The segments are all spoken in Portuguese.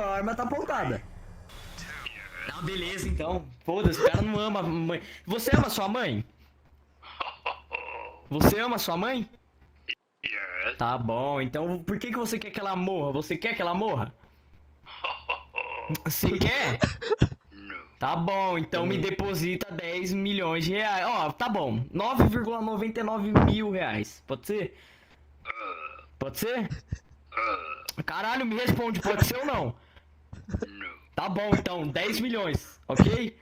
a arma tá apontada. Ah, beleza, então. Foda-se, o cara não ama a mãe. Você ama sua mãe? Você ama sua mãe? Yes. Tá bom, então por que você quer que ela morra? Você quer que ela morra? Você quer? No. Tá bom, então me deposita 10 milhões de reais. Ó, tá bom. 9,99 mil reais. Pode ser? Pode ser? Caralho, me responde, pode ser ou não? No. Tá bom, então, 10 milhões, ok?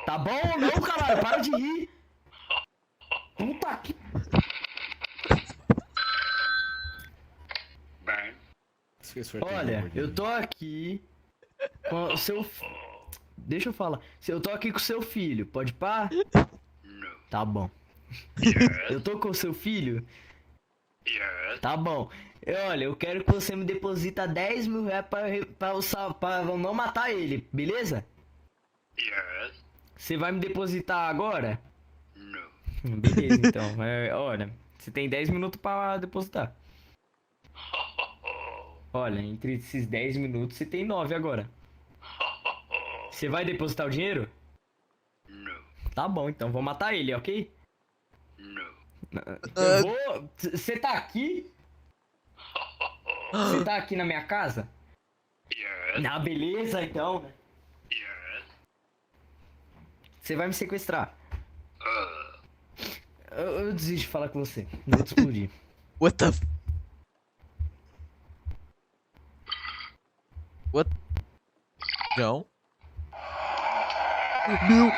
Tá bom ou não, caralho? Para de rir. Puta que... Bang. Olha, eu tô aqui com o seu... Deixa eu falar. Eu tô aqui com o seu filho, pode pá? No. Tá bom. Yes. Eu tô com o seu filho? Yes. Tá bom. Olha, eu quero que você me deposita 10 mil reais pra eu não matar ele, beleza? Yes. Você vai me depositar agora? No. Beleza, então. Olha, você tem 10 minutos pra depositar. Olha, entre esses 10 minutos você tem 9 agora. Você vai depositar o dinheiro? No. Tá bom, então vou matar ele, ok? No. Eu vou. Você tá aqui? Você tá aqui na minha casa? Yes. Ah, beleza, então. Yes. Você vai me sequestrar. Uh. Eu desisto de falar com você. Eu vou te explodir. What the f... What? Não. Meu...